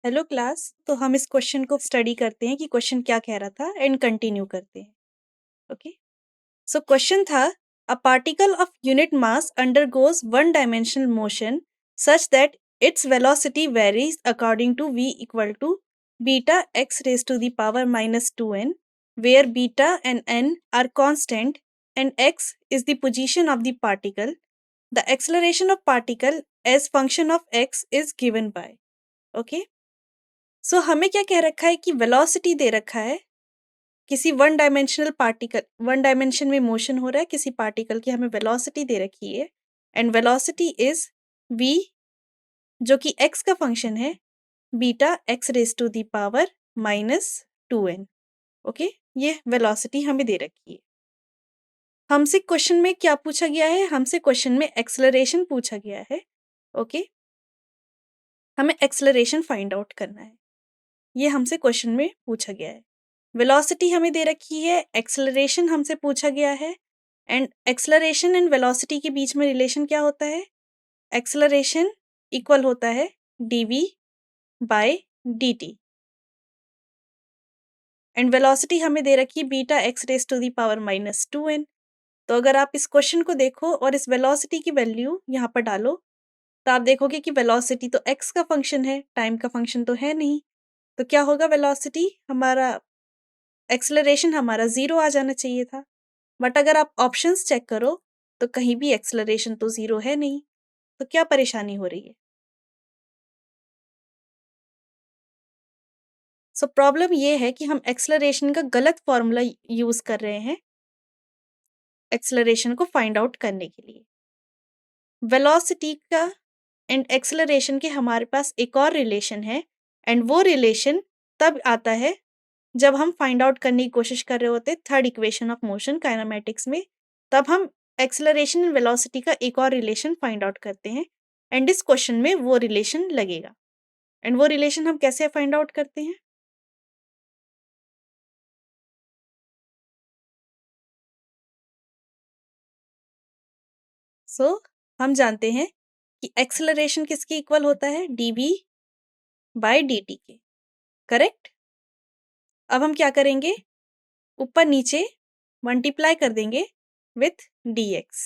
Hello class. तो हम इस क्वेश्चन को स्टडी करते हैं कि क्वेश्चन क्या कह रहा था एंड कंटिन्यू करते हैं। ओके, सो क्वेश्चन था a particle of unit mass undergoes one dimensional motion such that its velocity varies according to v equal to beta x raise to the power -2n where beta and n are constant and x is the position of the particle. The acceleration of particle as function of x is given by. Okay, so हमें क्या कह रखा है कि velocity दे रखा है। किसी one dimensional particle, one dimension में मोशन हो रहा है किसी पार्टिकल की, हमें वेलोसिटी दे रखी है एंड वेलोसिटी इज v, जो कि x का फंक्शन है, beta x raise to the power -2n। Okay, ये वेलोसिटी हमें दे रखी है। हमसे क्वेश्चन में क्या पूछा गया है? हमसे क्वेश्चन में एक्सेलरेशन पूछा गया है। ओके, हमें एक्सेलरेशन फाइंड आउट करना है, ये हमसे क्वेश्चन में पूछा गया है। वेलोसिटी हमें दे रखी है, एक्सेलरेशन हमसे पूछा गया है एंड एक्सेलरेशन एंड वेलोसिटी के बीच में रिलेशन क्या होता है? एक्सेलरेशन इक्वल होता है dv by dt and velocity हमें दे रखी है beta x raise to the power -2n। तो अगर आप इस क्वेश्चन को देखो और इस वेलोसिटी की वैल्यू यहाँ पर डालो तो आप देखोगे कि वेलोसिटी तो x का फंक्शन है, टाइम का फंक्शन तो है नहीं। तो क्या होगा? वेलोसिटी हमारा, एक्सेलरेशन हमारा 0 आ जाना चाहिए था। बट अगर आप ऑप्शंस चेक करो तो कहीं भी एक्सेलरेशन तो 0 है नहीं। तो क्या परेशानी हो रही है? सो प्रॉब्लम ये है कि हम एक्सेलरेशन का गलत फॉर्मूला यूज कर रहे हैं एक्सेलरेशन को फाइंड आउट करने के लिए। वेलोसिटी का एंड एक्सेलरेशन के हमारे पास एक और रिलेशन है एंड वो रिलेशन तब आता है जब हम फाइंड आउट करने की कोशिश कर रहे होते हैं third equation of motion kinematics में। तब हम एक्सेलरेशन एंड वेलोसिटी का एक और रिलेशन फाइंड आउट करते हैं एंड इस क्वेश्चन में वो रिलेशन लगेगा। एंड वो रिलेशन हम कैसे फाइंड आउट करते हैं? सो हम जानते हैं कि एक्सेलरेशन किसके इक्वल होता है? dv बाय dt के। करेक्ट। अब हम क्या करेंगे? ऊपर नीचे मल्टीप्लाई कर देंगे विथ dx।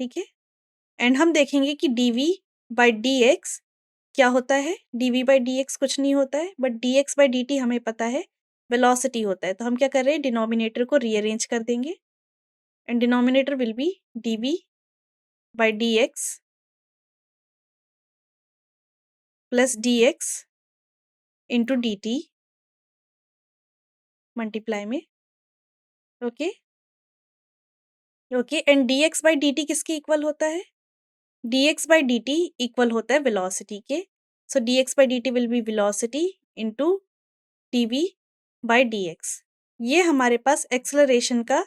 ठीक है, एंड हम देखेंगे कि dv बाय dx क्या होता है? dv बाई dx कुछ नहीं होता है बट dx बाई dt हमें पता है वेलोसिटी होता है। तो हम क्या कर रहे हैं? डिनोमिनेटर को रीअरेंज कर देंगे and denominator will be dv by dx plus dx into dt multiply में। Okay okay, and dx by dt किसके इक्वल होता है? dx बाई dt इक्वल होता है वेलोसिटी के। सो dx by dt will be velocity into dv by dx। ये हमारे पास acceleration का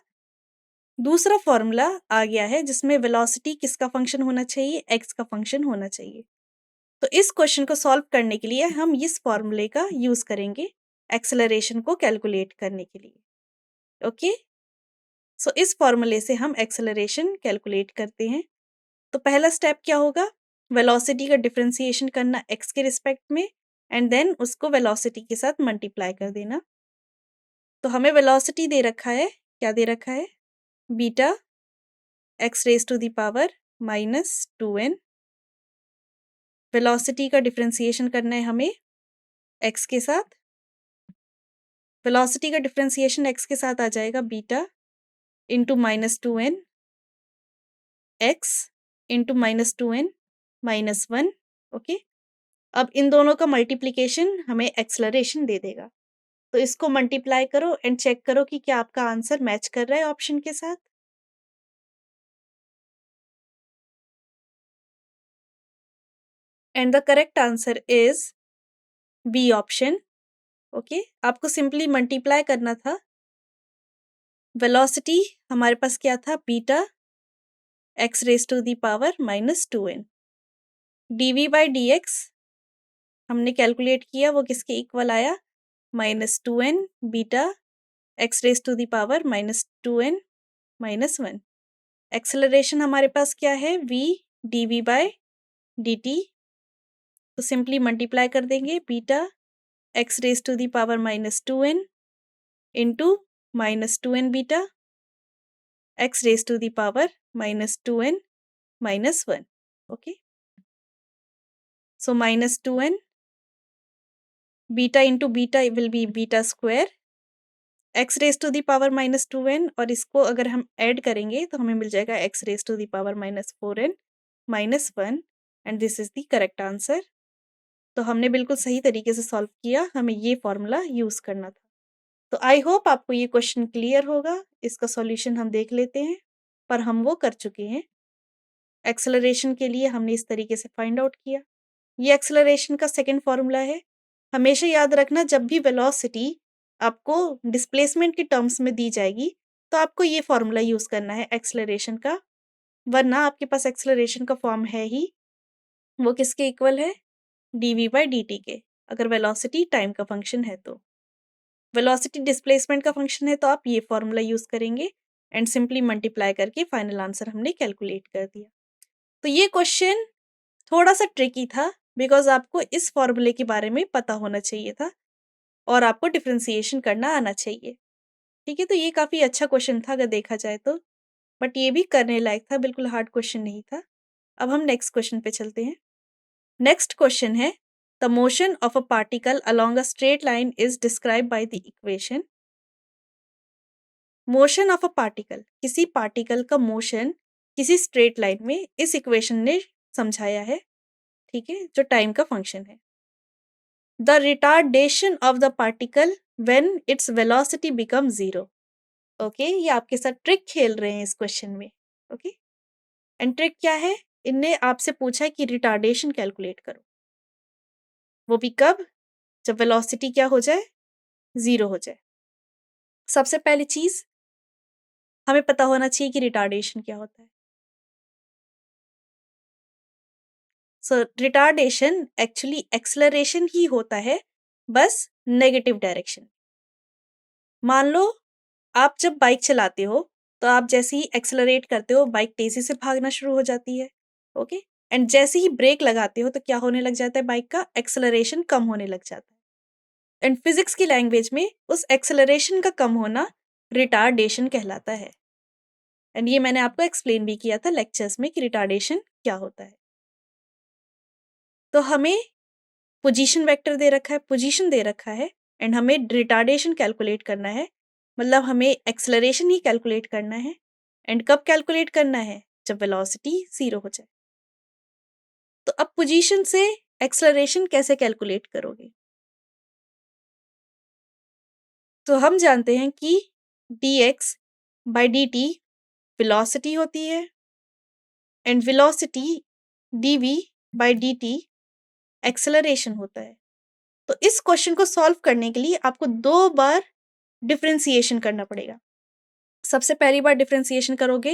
दूसरा फॉर्मूला आ गया है जिसमें वेलोसिटी किसका फंक्शन होना चाहिए? x का फंक्शन होना चाहिए। तो इस क्वेश्चन को सॉल्व करने के लिए हम इस फॉर्मूले का यूज करेंगे एक्सेलरेशन को कैलकुलेट करने के लिए। ओके, सो इस फॉर्मूले से हम एक्सेलरेशन कैलकुलेट करते हैं। तो पहला स्टेप क्या होगा? वेलोसिटी का डिफरेंशिएशन करना x के रिस्पेक्ट में एंड देन उसको वेलोसिटी के साथ मल्टीप्लाई कर देना। तो हमें वेलोसिटी दे रखा है, क्या दे रखा है? Beta x raise to the power -2n। Velocity का डिफरेंशिएशन करना है हमें x के साथ। वेलोसिटी का डिफरेंशिएशन x के साथ आ जाएगा beta into -2n x into -2n -1। Okay, अब इन दोनों का मल्टीप्लिकेशन हमें एक्सेलरेशन दे देगा। तो इसको मल्टीप्लाई करो एंड चेक करो कि क्या आपका आंसर मैच कर रहा है ऑप्शन के साथ। And the correct answer is B option. Okay, आपको सिंपली मल्टीप्लाई करना था। वेलोसिटी हमारे पास क्या था? Beta x raise to the power -2n। dv by dx हमने कैलकुलेट किया, वो किसके इक्वल आया? -2n beta x raise to the power -2n -1। Acceleration हमारे पास क्या है? v dv बाय dt, तो सिंपली मल्टीप्लाई कर देंगे beta x raise to the power -2n into -2n beta x raise to the power -2n -1. Okay, so -2n beta into beta will be beta square x raise to the power -2n, और इसको अगर हम add करेंगे तो हमें मिल जाएगा x raise to the power -4n -1, and this is the correct answer. तो हमने बिल्कुल सही तरीके से सॉल्व किया, हमें ये फॉर्मूला यूज करना था. तो आई होप आपको ये क्वेश्चन क्लियर होगा. इसका सॉल्यूशन हम देख लेते हैं, पर हम वो कर चुके हैं. एक्सेलरेशन के लिए हमने इस तरीके से फाइंड आउट किया. ये एक्सेलरेशन का सेकंड फॉर्मूला है. हमेशा याद रखना, जब भी वेलोसिटी आपको डिस्प्लेसमेंट के टर्म्स में दी जाएगी तो आपको ये फॉर्मूला यूज करना है एक्सेलरेशन का, वरना आपके पास एक्सेलरेशन का फॉर्म है ही, वो किसके इक्वल है, dv/dt के, अगर वेलोसिटी टाइम का फंक्शन है तो. वेलोसिटी डिस्प्लेसमेंट का फंक्शन है तो आप ये फॉर्मूला यूज करेंगे एंड सिंपली मल्टीप्लाई करके फाइनल आंसर हमने कैलकुलेट कर दिया. तो ये क्वेश्चन थोड़ा सा ट्रिकी था, बिकॉज आपको इस फॉर्मूले के बारे में पता होना चाहिए था और आपको डिफरेंशिएशन करना आना चाहिए. ठीक है, तो ये काफ़ी अच्छा क्वेश्चन था अगर देखा जाए तो, बट ये भी करने लायक था, बिल्कुल हार्ड क्वेश्चन नहीं था. अब हम नेक्स्ट क्वेश्चन पे चलते हैं. नेक्स्ट क्वेश्चन है, the motion of a particle along a straight line is describe by the equation. Motion of a particle, किसी पार्टिकल का मोशन किसी स्ट्रेट लाइन में इस इक्वेशन ने समझाया है. ठीक है, जो टाइम का फंक्शन है. The retardation of the particle when its velocity become 0. Okay, ये आपके साथ ट्रिक खेल रहे हैं इस क्वेश्चन में. ओके, एंड ट्रिक क्या है, इनने आपसे पूछा है कि रिटार्डेशन कैलकुलेट करो, वो भी कब, जब वेलोसिटी क्या हो जाए, 0 हो जाए. सबसे पहली चीज हमें पता होना चाहिए कि रिटार्डेशन क्या होता है. सो रिटार्डेशन एक्चुअली एक्सेलरेशन ही होता है, बस नेगेटिव डायरेक्शन. मान लो आप जब बाइक चलाते हो तो आप जैसे ही एक्सेलरेट करते हो बाइक तेजी से भागना शुरू हो जाती है. ओके, एंड जैसे ही ब्रेक लगाते हो तो क्या होने लग जाता है, बाइक का एक्सेलरेशन कम होने लग जाता है. एंड फिजिक्स की लैंग्वेज में उस एक्सेलरेशन का कम होना रिटार्डेशन कहलाता है. एंड ये मैंने आपको एक्सप्लेन भी किया था लेक्चर्स में कि रिटार्डेशन क्या होता है. तो हमें पोजीशन वेक्टर दे रखा है, पोजीशन दे रखा है, एंड हमें रिटार्डेशन कैलकुलेट करना है, मतलब हमें एक्सेलरेशन ही कैलकुलेट करना है. एंड कब कैलकुलेट करना है, जब वेलोसिटी 0 हो जाए. तो अब पोजीशन से एक्सेलरेशन कैसे कैलकुलेट करोगे, तो हम जानते हैं कि dx/dt वेलोसिटी होती है एंड वेलोसिटी dv/dt एक्सेलरेशन होता है. तो इस क्वेश्चन को सॉल्व करने के लिए आपको 2 बार डिफरेंशिएशन करना पड़ेगा. सबसे पहली बार डिफरेंशिएशन करोगे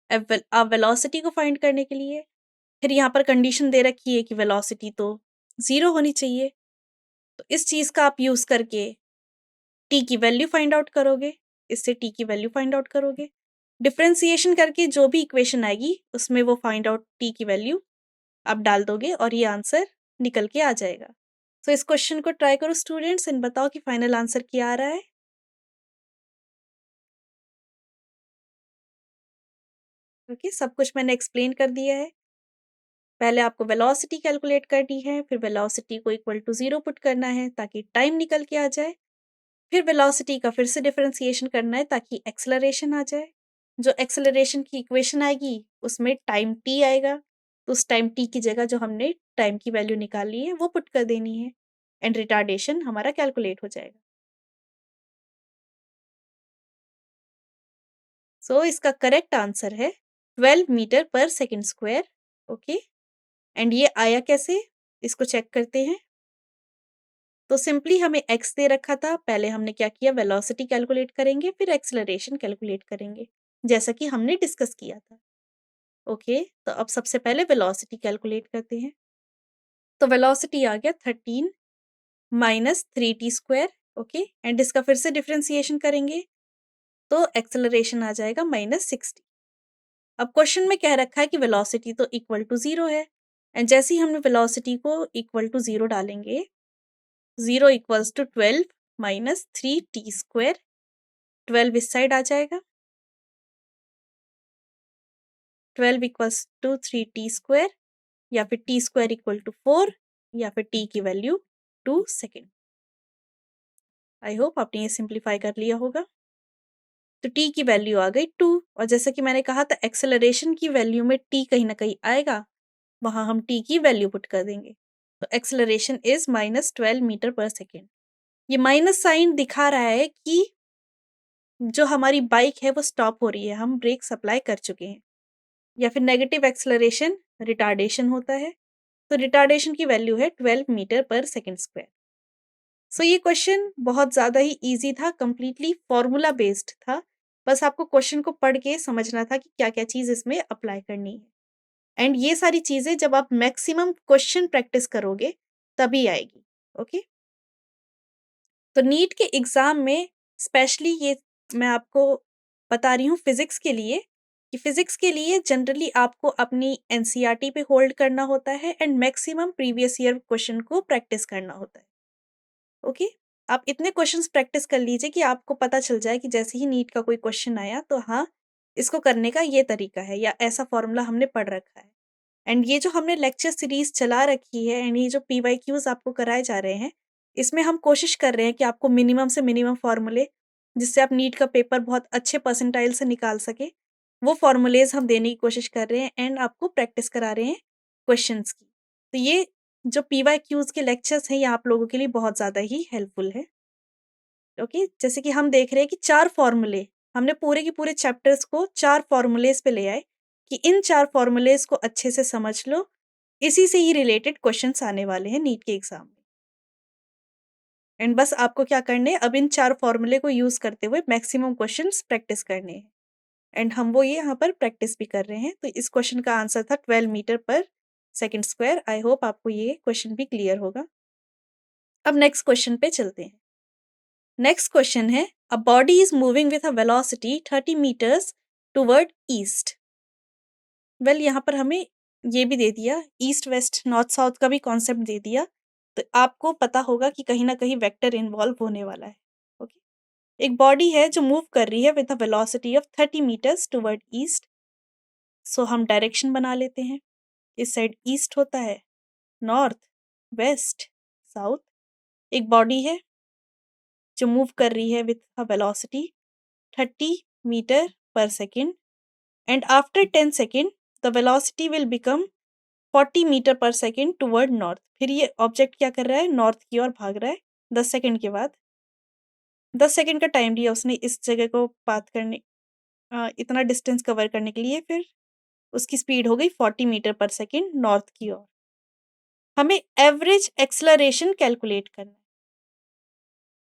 वेलोसिटी को फाइंड करने के लिए, फिर यहाँ पर कंडीशन दे रखी है कि वेलोसिटी तो 0 होनी चाहिए, तो इस चीज़ का आप यूज़ करके टी की वैल्यू फाइंड आउट करोगे, इससे टी की वैल्यू फाइंड आउट करोगे. डिफरेंशिएशन करके जो भी इक्वेशन आएगी उसमें वो फाइंड आउट टी की वैल्यू आप डाल दोगे और ये आंसर निकल के आ जाएगा. तो इस क्वेश्चन को ट्राई करो स्टूडेंट्स एंड बताओ कि फाइनल आंसर क्या आ रहा है. ओके, सब कुछ मैंने एक्सप्लेन कर दिया है. पहले आपको वेलोसिटी कैलकुलेट करनी है, फिर वेलोसिटी को इक्वल टू 0 पुट करना है ताकि टाइम निकल के आ जाए. फिर वेलोसिटी का फिर से डिफरेंशिएशन करना है ताकि एक्सेलरेशन आ जाए. जो एक्सेलरेशन की इक्वेशन आएगी उसमें टाइम टी आएगा, तो उस टाइम टी की जगह जो हमने टाइम की वैल्यू निकाली है वो पुट कर देनी है एंड रिटार्डेशन हमारा कैलकुलेट हो जाएगा. सो इसका करेक्ट आंसर है 12 metre per second square. Okay, and ये आया कैसे, इसको चेक करते हैं. तो सिंपली हमें x दे रखा था, पहले हमने क्या किया, वेलोसिटी कैलकुलेट करेंगे फिर एक्सेलरेशन कैलकुलेट करेंगे, जैसा कि हमने डिस्कस किया था. ओके, तो अब सबसे पहले वेलोसिटी कैलकुलेट करते हैं. तो वेलोसिटी आ गया 13 माइनस 3t². ओके, एंड इसका फिर से डिफरेंशिएशन करेंगे तो एक्सेलरेशन आ जाएगा -60. अब क्वेश्चन में कह रखा है कि वेलोसिटी तो इक्वल टू 0 है, एंड जैसे ही हमने वेलोसिटी को इक्वल टू 0 डालेंगे, 0 इक्वल्स टू 12 माइनस 3t²। 12 इस साइड आ जाएगा, 12 इक्वल्स टू 3t² या फिर t² इक्वल टू 4 या फिर t की वैल्यू 2 सेकेंड। आई होप आपने ये सिंप्लीफाई कर लिया होगा। तो t की वैल्यू आ गई 2, और जैसा कि मैंने कहा था एक्सेलरेशन की वैल्यू में t कहीं ना कहीं आएगा, वहां हम t की वैल्यू पुट कर देंगे। तो acceleration is -12 metre per second. ये माइनस साइन दिखा रहा है कि जो हमारी बाइक है वो स्टॉप हो रही है, हम ब्रेक अप्लाई कर चुके हैं। या फिर नेगेटिव एक्सेलरेशन रिटार्डेशन होता है, तो रिटार्डेशन की वैल्यू है 12 मीटर पर सेकेंड स्क्वायर। सो ये क्वेश्चन बहुत ज़्यादा ही ईजी था, कंप्लीटली फॉर्मूला बेस्ड था। बस आपको क्वेश्चन को पढ़ के समझना था कि क्या क्या चीज़ इसमें अप्लाई करनी है। एंड ये सारी चीज़ें जब आप मैक्सिमम क्वेश्चन प्रैक्टिस करोगे तभी आएगी। ओके, तो नीट के एग्ज़ाम में स्पेशली ये मैं आपको बता रही हूँ फिज़िक्स के लिए, कि फिज़िक्स के लिए जनरली आपको अपनी एनसीईआरटी पे होल्ड करना होता है and maximum previous year question को प्रैक्टिस करना होता है। ओके, आप इतने क्वेश्चंस प्रैक्टिस कर लीजिए कि आपको पता चल जाए कि जैसे ही नीट का कोई क्वेश्चन आया तो हाँ, इसको करने का ये तरीका है या ऐसा फॉर्मूला हमने पढ़ रखा है। एंड ये जो हमने लेक्चर सीरीज चला रखी है एंड ये जो पीवाईक्यूज आपको कराए जा रहे हैं, इसमें हम कोशिश कर रहे हैं कि आपको मिनिमम से मिनिमम फॉर्मूले, जिससे आप नीट का पेपर बहुत अच्छे परसेंटाइल से निकाल सके, वो फॉर्मूलेज हम देने की कोशिश कर रहे हैं एंड आपको प्रैक्टिस करा रहे हैं क्वेश्चंस की। तो ये जो पीवाईक्यूज के लेक्चर्स हैं ये आप लोगों के लिए बहुत ज़्यादा ही हेल्पफुल है। ओके, जैसे कि हम देख रहे हैं कि 4 फॉर्मूले, हमने पूरे के पूरे चैप्टर्स को 4 फॉर्मूलेज़ पे ले आए कि इन 4 फॉर्मूलेज़ को अच्छे से समझ लो, इसी से ही रिलेटेड क्वेश्चन्स आने वाले हैं नीट के एग्ज़ाम में। एंड बस आपको क्या करने हैं, अब इन 4 फॉर्मूले को यूज़ करते हुए मैक्सिमम क्वेश्चन्स प्रैक्टिस करने हैं। एंड हम वो ये यहाँ पर प्रैक्टिस भी कर रहे हैं। तो इस क्वेश्चन का आंसर था 12 मीटर पर सेकंड स्क्वायर। आई होप आपको ये क्वेश्चन भी क्लियर होगा। अब नेक्स्ट क्वेश्चन पे चलते हैं। नेक्स्ट क्वेश्चन है, a body is moving with a velocity 30 metres toward east. Well यहाँ पर हमें ये भी दे दिया, ईस्ट वेस्ट नॉर्थ साउथ का भी कॉन्सेप्ट दे दिया, तो आपको पता होगा कि कहीं ना कहीं वेक्टर इन्वॉल्व होने वाला है। ओके, एक बॉडी है जो मूव कर रही है with a velocity of 30 metres toward east. So हम डायरेक्शन बना लेते हैं। इस साइड ईस्ट होता है, नॉर्थ, वेस्ट, साउथ। एक बॉडी है जो मूव कर रही है with a velocity 30 metre per second and after 10 second the velocity will become 40 metre per second toward north. फिर ये ऑब्जेक्ट क्या कर रहा है, नॉर्थ की ओर भाग रहा है 10 सेकेंड के बाद। 10 सेकेंड का टाइम लिया उसने इस जगह को पाथ करने, इतना डिस्टेंस कवर करने के लिए। फिर उसकी स्पीड हो गई 40 मीटर पर सेकेंड नॉर्थ की ओर। हमें एवरेज एक्सलरेशन कैलकुलेट करना है।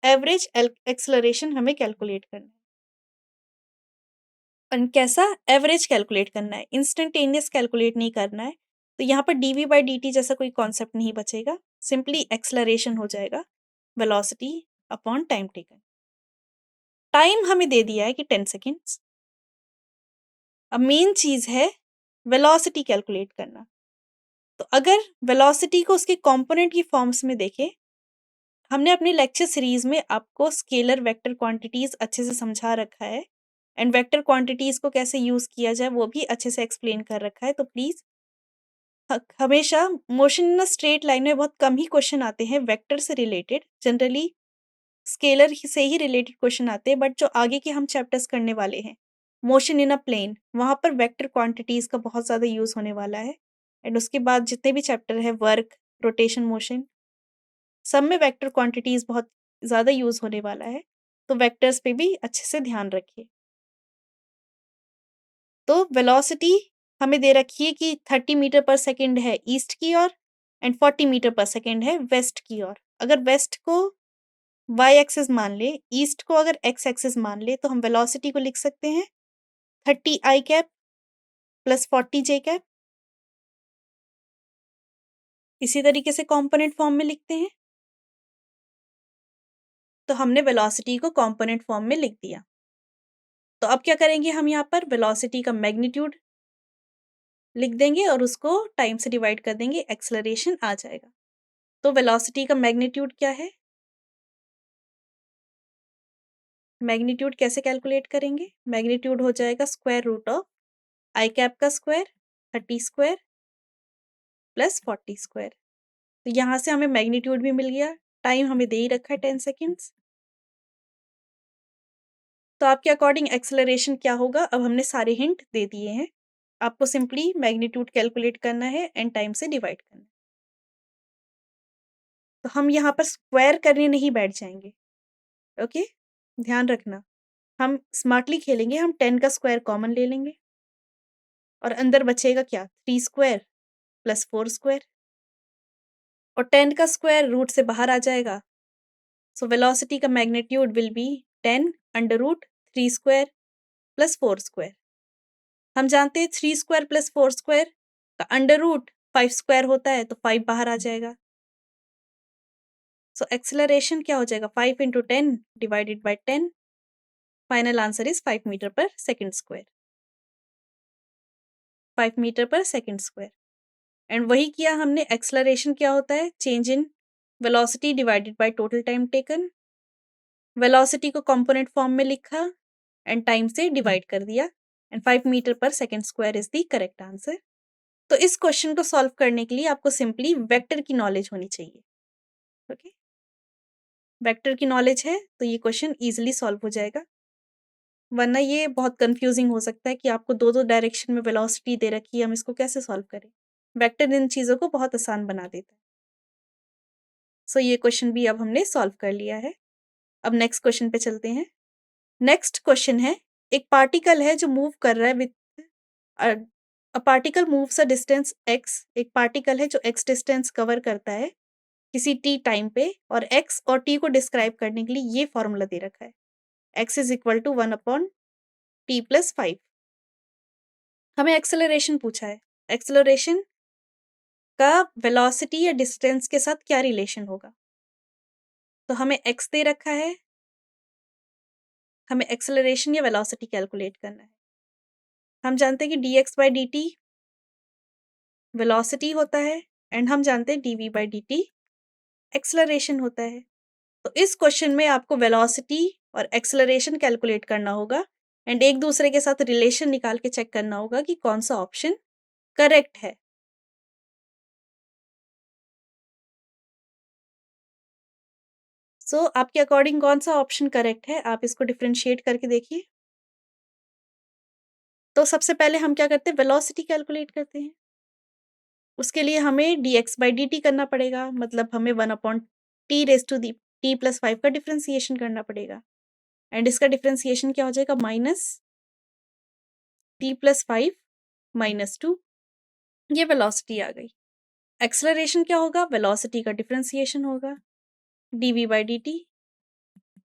एवरेज एक्सलरेशन हमें कैलकुलेट करना है। कैसा एवरेज कैलकुलेट करना है, इंस्टेंटेनियस कैलकुलेट नहीं करना है। तो यहाँ पर dv/dt जैसा कोई कॉन्सेप्ट नहीं बचेगा, सिंपली एक्सलरेशन हो जाएगा, velocity upon time taken. Time हमें दे दिया है कि 10 सेकेंड्स। अब मेन चीज़ है वेलोसिटी कैलकुलेट करना। तो अगर वेलोसिटी को उसके कंपोनेंट की फॉर्म्स में देखें, हमने अपनी लेक्चर सीरीज में आपको स्केलर वेक्टर क्वांटिटीज अच्छे से समझा रखा है एंड वेक्टर क्वांटिटीज को कैसे यूज किया जाए वो भी अच्छे से एक्सप्लेन कर रखा है। तो प्लीज हमेशा motion in a straight line में बहुत कम ही क्वेश्चन आते हैं वेक्टर से रिलेटेड, जनरली स्केलर से ही रिलेटेड क्वेश्चन आते हैं। बट जो आगे के हम चैप्टर्स करने वाले हैं, मोशन इन अ प्लेन, वहाँ पर वेक्टर क्वांटिटीज का बहुत ज़्यादा यूज होने वाला है। एंड उसके बाद जितने भी चैप्टर है, वर्क, रोटेशन, मोशन, सब में वेक्टर क्वांटिटीज बहुत ज़्यादा यूज होने वाला है। तो वेक्टर्स पे भी अच्छे से ध्यान रखिए। तो वेलोसिटी हमें दे रखी है कि 30 मीटर पर सेकेंड है ईस्ट की ओर एंड 40 मीटर पर सेकेंड है वेस्ट की ओर। अगर वेस्ट को वाई एक्सिस मान ले, ईस्ट को अगर एक्स एक्सिस मान ले, तो हम वेलोसिटी को लिख सकते हैं 30 आई कैप प्लस 40 जे कैप। इसी तरीके से कॉम्पोनेंट फॉर्म में लिखते हैं। तो हमने वेलोसिटी को कॉम्पोनेंट फॉर्म में लिख दिया। तो अब क्या करेंगे, हम यहाँ पर वेलोसिटी का मैग्नीट्यूड लिख देंगे और उसको टाइम से डिवाइड कर देंगे, एक्सेलरेशन आ जाएगा। तो वेलोसिटी का मैग्नीट्यूड क्या है? मैग्नीट्यूड कैसे कैलकुलेट करेंगे? मैग्नीट्यूड हो जाएगा square root of I cap का स्क्वायर 30 स्क्वायर प्लस 40 स्क्वायर। तो यहाँ से हमें मैग्नीट्यूड भी मिल गया, टाइम हमें दे ही रखा है 10 सेकेंड्स। तो आपके अकॉर्डिंग एक्सेलरेशन क्या होगा? अब हमने सारे हिंट दे दिए हैं, आपको सिंपली मैग्नीट्यूड कैलकुलेट करना है एंड टाइम से डिवाइड करना है। तो हम यहाँ पर स्क्वायर करने नहीं बैठ जाएंगे, ओके? ध्यान रखना, हम स्मार्टली खेलेंगे, हम 10 का स्क्वायर कॉमन ले लेंगे और अंदर बचेगा क्या? 3 स्क्वायर प्लस 4 स्क्वायर और 10 का स्क्वायर रूट से बाहर आ जाएगा। सो वेलोसिटी का magnitude will be 10 under root 3 square plus 4 square. हम जानते हैं 3 स्क्वायर प्लस 4 स्क्वायर का अंडर रूट 5 स्क्वायर होता है, तो 5 बाहर आ जाएगा। सो एक्सेलरेशन क्या हो जाएगा? 5 into 10 divided by 10। Final answer is 5 metre per second square. 5 metre per second square. And वही किया हमने, एक्सेलरेशन क्या होता है? Change in velocity divided by total time taken. Velocity को कंपोनेंट फॉर्म में लिखा एंड टाइम से डिवाइड कर दिया and 5 metre per second square is the correct answer. तो इस क्वेश्चन को सॉल्व करने के लिए आपको सिंपली वेक्टर की नॉलेज होनी चाहिए, ओके? वेक्टर की नॉलेज है तो ये क्वेश्चन इजीली सॉल्व हो जाएगा, वरना ये बहुत कंफ्यूजिंग हो सकता है कि आपको दो दो डायरेक्शन में वेलोसिटी दे रखी है, हम इसको कैसे सॉल्व करें? वेक्टर इन चीज़ों को बहुत आसान बना देता है। सो ये क्वेश्चन भी अब हमने सॉल्व कर लिया है। अब नेक्स्ट क्वेश्चन पे चलते हैं। नेक्स्ट क्वेश्चन है, एक पार्टिकल है जो मूव कर रहा है with a particle moves a distance x। एक पार्टिकल है जो x डिस्टेंस कवर करता है किसी t टाइम पे, और x और t को डिस्क्राइब करने के लिए ये फॉर्मूला दे रखा है, x is equal to 1/t+5। हमें एक्सेलरेशन पूछा है, एक्सेलरेशन का वेलोसिटी या डिस्टेंस के साथ क्या रिलेशन होगा? तो हमें x दे रखा है, हमें एक्सेलरेशन या वेलोसिटी कैलकुलेट करना है। हम जानते हैं कि dx/dt वेलोसिटी होता है एंड हम जानते हैं dv/dt एक्सेलरेशन होता है। तो इस क्वेश्चन में आपको वेलोसिटी और एक्सेलरेशन कैलकुलेट करना होगा एंड एक दूसरे के साथ रिलेशन निकाल के चेक करना होगा कि कौन सा ऑप्शन करेक्ट है। आपके अकॉर्डिंग कौन सा ऑप्शन करेक्ट है? आप इसको डिफरेंशिएट करके देखिए। तो सबसे पहले हम क्या करते हैं? वेलोसिटी कैलकुलेट करते हैं। उसके लिए हमें dx/dt करना पड़ेगा, मतलब हमें 1/t⁻5 का डिफरेंशिएशन करना पड़ेगा एंड इसका डिफरेंशिएशन क्या हो जाएगा? -t+5 -2। ये वेलोसिटी आ गई। एक्सेलरेशन क्या होगा? वेलोसिटी का डिफरेंशिएशन होगा, dv/dt।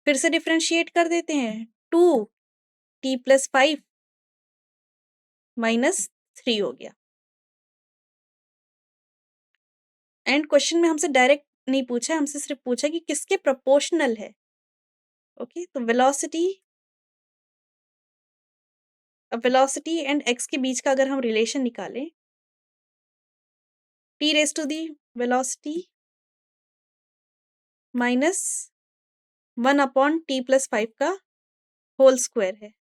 फिर से डिफरेंशिएट कर देते हैं, 2t+5 -3 हो गया। एंड क्वेश्चन में हमसे डायरेक्ट नहीं पूछा, हमसे सिर्फ पूछा कि किसके प्रोपोर्शनल है, ओके? तो वेलोसिटी एंड x के बीच का अगर हम रिलेशन निकालें, t raise to the velocity minus 1/t+5 का होल स्क्वायर है।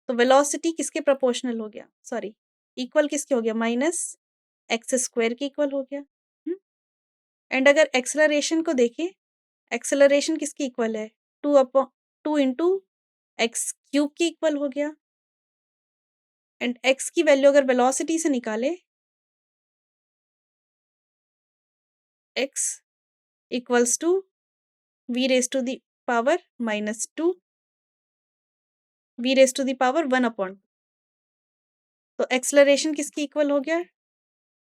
तो वेलोसिटी किसके प्रोपोर्शनल हो गया? सॉरी, इक्वल किसके हो गया? -x² के इक्वल हो गया। एंड अगर एक्सेलरेशन को देखें, एक्सेलरेशन किसके इक्वल है? 2 इंटू x³ के इक्वल हो गया। एंड x की वैल्यू अगर वेलोसिटी से निकाले, x equals to v⁻² -2 v⁻1/। तो एक्सेलरेशन किसकी इक्वल हो गया?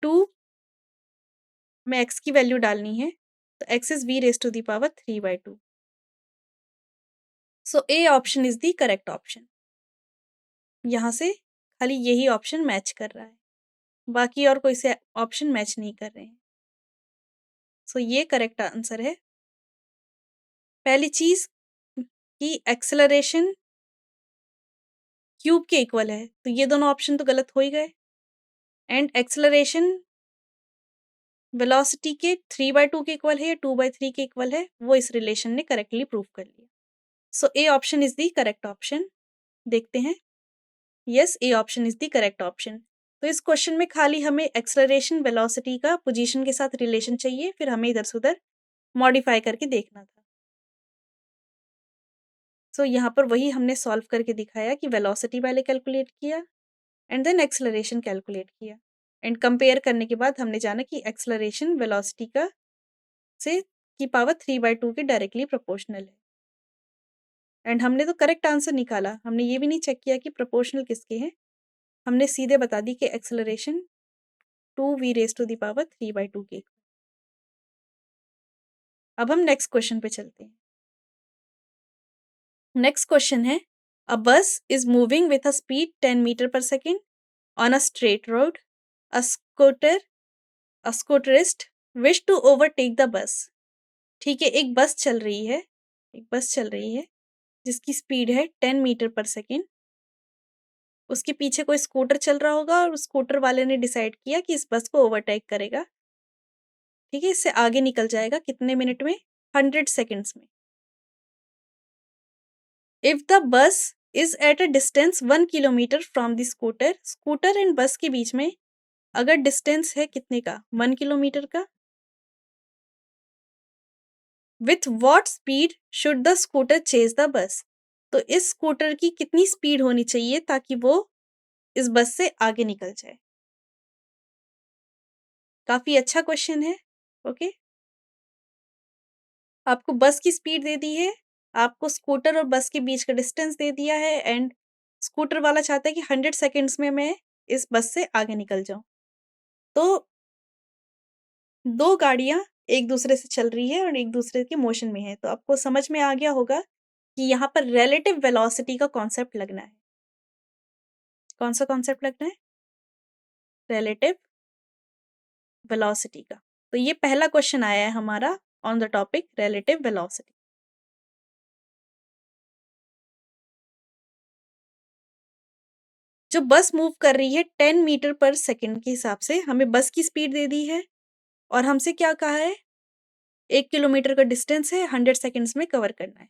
2 में x की वैल्यू डालनी है, तो x is v⁻3/2। So A option is the correct option. यहाँ से खाली यही ऑप्शन मैच कर रहा है, बाकी और कोई से ऑप्शन मैच नहीं कर रहे हैं। सो ये करेक्ट आंसर है। पहली चीज कि एक्सेलरेशन क्यूब के इक्वल है, तो ये दोनों ऑप्शन तो गलत हो ही गए। एंड एक्सेलरेशन वेलोसिटी के 3/2 के इक्वल है या 2/3 के इक्वल है, वो इस रिलेशन ने करेक्टली प्रूव कर लिया। So A option is the correct option. देखते हैं। Yes, A option is the correct option. तो इस क्वेश्चन में खाली हमें एक्सेलरेशन वेलोसिटी का पोजीशन के साथ रिलेशन चाहिए, फिर हमें इधर से उधर मॉडिफाई करके देखना था। सो यहाँ पर वही हमने सॉल्व करके दिखाया कि वेलोसिटी पहले कैलकुलेट किया एंड देन एक्सेलरेशन कैलकुलेट किया एंड कंपेयर करने के बाद हमने जाना कि एक्सेलरेशन वेलोसिटी का से की पावर 3/2 के डायरेक्टली प्रोपोर्शनल है। एंड हमने तो करेक्ट आंसर निकाला, हमने ये भी नहीं चेक किया कि प्रोपोर्शनल किसके हैं, हमने सीधे बता दी कि एक्सेलरेशन 2v⁻³ के। अब हम नेक्स्ट क्वेश्चन पे चलते हैं। नेक्स्ट क्वेश्चन है, a bus is moving with a speed 10 metre per second on a straight road. A scooterist wish to overtake the bus. ठीक है, एक बस चल रही है, जिसकी स्पीड है 10 मीटर पर सेकेंड। उसके पीछे कोई स्कूटर चल रहा होगा और उस स्कूटर वाले ने डिसाइड किया कि इस बस को ओवरटेक करेगा। ठीक है, इससे आगे निकल जाएगा कितने मिनट में? 100 सेकेंड्स में। If the bus is eight a distance 1 kilometre from the scooter and बस के बीच में अगर डिस्टेंस है कितने का? 1 किलोमीटर का। With what speed should the scooter chase the bus. तो इस स्कूटर की कितनी स्पीड होनी चाहिए ताकि वो इस बस से आगे निकल जाए? काफी अच्छा क्वेश्चन है। ओके, आपको बस की स्पीड दे दी है, आपको स्कूटर और बस के बीच का डिस्टेंस दे दिया है एंड स्कूटर वाला चाहता है कि 100 सेकेंड्स में मैं इस बस से आगे निकल जाऊं। तो दो गाड़ियां एक दूसरे से चल रही है और एक दूसरे के मोशन में है, तो आपको समझ में आ गया होगा कि यहाँ पर रिलेटिव वेलोसिटी का कॉन्सेप्ट लगना है। कौन सा कॉन्सेप्ट लगना है? रिलेटिव वेलोसिटी का। तो ये पहला क्वेश्चन आया है हमारा on the topic relative velocity. जो बस मूव कर रही है 10 मीटर पर सेकेंड के हिसाब से, हमें बस की स्पीड दे दी है और हमसे क्या कहा है? 1 किलोमीटर का डिस्टेंस है, 100 सेकेंड्स में कवर करना है।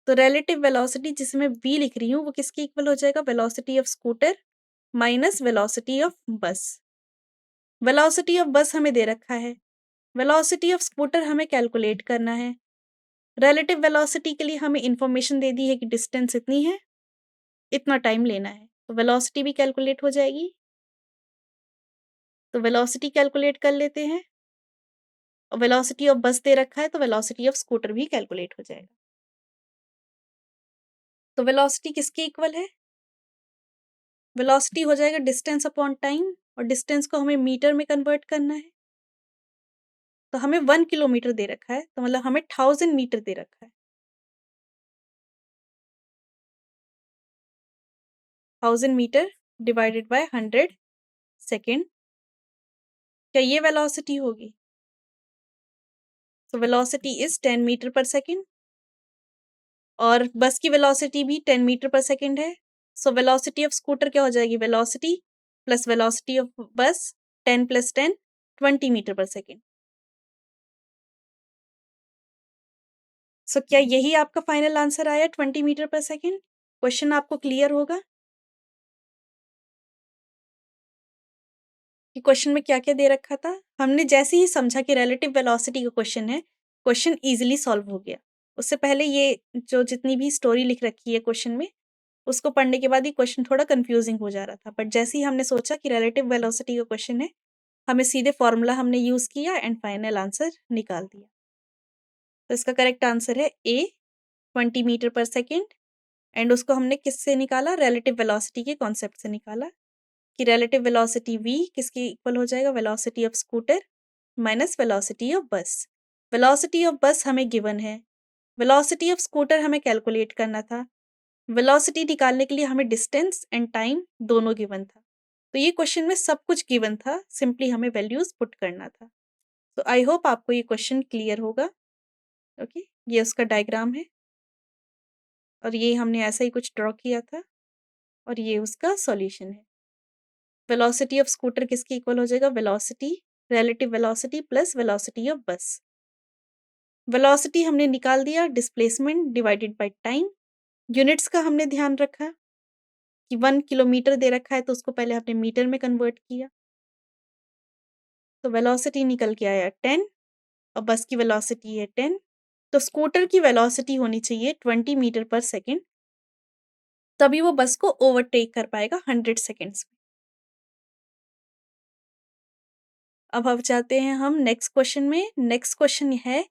तो रिलेटिव वेलोसिटी जिसे मैं v लिख रही हूँ वो किसके इक्वल हो जाएगा? Velocity of scooter minus velocity of बस। वेलोसिटी ऑफ बस हमें दे रखा है, वेलोसिटी ऑफ स्कूटर हमें कैलकुलेट करना है। रिलेटिव वेलोसिटी के लिए हमें इंफॉर्मेशन दे दी है कि डिस्टेंस इतनी है, इतना टाइम लेना है, तो वेलोसिटी भी कैलकुलेट हो जाएगी। तो वेलोसिटी कैलकुलेट कर लेते हैं और वेलोसिटी ऑफ बस दे रखा है तो वेलोसिटी ऑफ स्कूटर भी कैलकुलेट हो जाएगा। तो वेलोसिटी किसके इक्वल है? वेलोसिटी हो जाएगा डिस्टेंस अपॉन टाइम और डिस्टेंस को हमें मीटर में कन्वर्ट करना है। तो हमें 1 किलोमीटर दे रखा है, तो मतलब हमें 1000 मीटर दे रखा है। 1000 मीटर डिवाइडेड बाय 100 सेकेंड, क्या ये वेलोसिटी होगी? तो velocity is 10 metre per second और बस की वेलोसिटी भी 10 मीटर पर सेकेंड है। सो वेलोसिटी ऑफ स्कूटर क्या हो जाएगी? वेलोसिटी प्लस वेलोसिटी ऑफ बस 10 + 10 20 मीटर पर सेकेंड। सो क्या यही आपका फाइनल आंसर आया 20 मीटर पर सेकेंड? क्वेश्चन आपको क्लियर होगा कि क्वेश्चन में क्या-क्या दे रखा था? हमने जैसे ही समझा कि रिलेटिव वेलोसिटी का क्वेश्चन है, क्वेश्चन ईज़िली सॉल्व हो गया। उससे पहले ये जो जितनी भी स्टोरी लिख रखी है क्वेश्चन में, उसको पढ़ने के बाद ये क्वेश्चन थोड़ा कन्फ्यूज़िंग हो जा रहा था। बट जैसे ही हमने सोचा कि रिलेटिव वेलोसिटी का क्वेश्चन है, हमें सीधे फॉर्मूला हमने यूज़ किया एंड फाइनल आंसर निकाल दिया। तो इसका करेक्ट आंसर है ए, 20 मीटर पर सेकंड एंड उसको हमने किससे निकाला? रिलेटिव वेलोसिटी के कॉन्सेप्ट से निकाला कि रिलेटिव वेलोसिटी v किसके इक्वल हो जाएगा? Velocity of scooter minus velocity of बस। वेलोसिटी ऑफ बस हमें गिवन है, वेलोसिटी ऑफ स्कूटर हमें कैलकुलेट करना था, वेलोसिटी निकालने के लिए हमें डिस्टेंस एंड टाइम दोनों गिवन था। तो ये क्वेश्चन में सब कुछ गिवन था, सिंपली हमें वैल्यूज पुट करना था। तो आई होप आपको ये क्वेश्चन क्लियर होगा। ओके, ये उसका डायग्राम है और ये हमने ऐसा ही कुछ ड्रॉ किया था और ये उसका सॉल्यूशन है। वेलोसिटी ऑफ स्कूटर किसके इक्वल हो जाएगा? Velocity, relative velocity plus velocity of बस। वेलोसिटी हमने निकाल दिया, displacement divided by time. Units का हमने ध्यान रखा कि 1 किलोमीटर दे रखा है तो उसको पहले हमने मीटर में कन्वर्ट किया। तो वेलोसिटी निकल के आया 10 और बस की वेलोसिटी है 10। तो स्कूटर की वेलोसिटी होनी चाहिए 20 मीटर पर सेकंड, तभी वो बस को ओवरटेक कर पाएगा 100 सेकंड्स में। अब जाते हैं हम नेक्स्ट क्वेश्चन में। नेक्स्ट क्वेश्चन है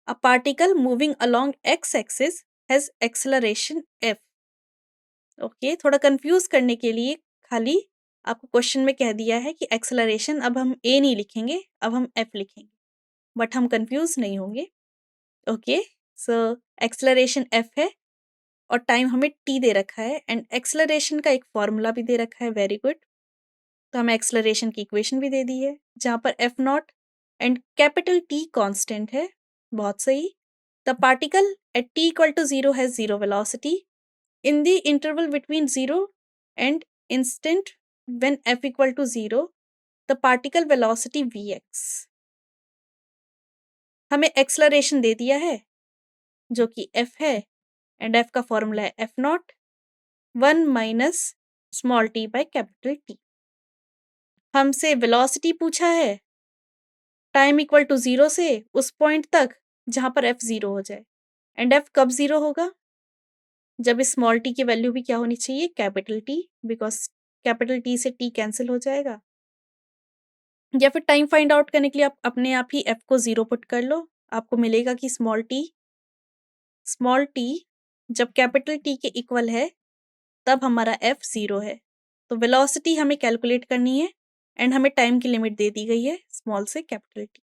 a particle moving along x axis has acceleration F. Okay, थोड़ा कंफ्यूज करने के लिए खाली आपको क्वेश्चन में कह दिया है कि एक्सेलरेशन अब हम ए नहीं लिखेंगे, अब हम एफ लिखेंगे, बट हम कंफ्यूज नहीं होंगे। ओके, सो एक्सेलरेशन एफ है और टाइम हमें टी दे रखा है एंड एक्सेलरेशन का एक फॉर्मूला भी दे रखा है। Very good. तो हमें एक्सेलरेशन की इक्वेशन भी दे दी है जहाँ पर F naught and capital T constant है। बहुत सही। The particle at T equal to 0 has 0 velocity in the interval between 0 and instant when F equal to 0 the particle velocity V X. हमें acceleration दे दिया है जो कि एफ है एंड एफ का फॉर्मूला है F naught 1 minus small T by capital T. हमसे वेलोसिटी पूछा है टाइम इक्वल टू 0 से उस पॉइंट तक जहां पर एफ 0 हो जाए। एंड एफ कब 0 होगा? जब इस स्मॉल टी की वैल्यू भी क्या होनी चाहिए? Capital T, because capital T से टी कैंसिल हो जाएगा। या फिर टाइम फाइंड आउट करने के लिए आप अपने आप ही एफ को 0 पुट कर लो, आपको मिलेगा कि स्मॉल टी जब कैपिटल टी के इक्वल है तब हमारा एफ 0 है। तो वेलोसिटी हमें कैलकुलेट करनी है एंड हमें टाइम की लिमिट दे दी गई है स्मॉल से कैपिटल टी।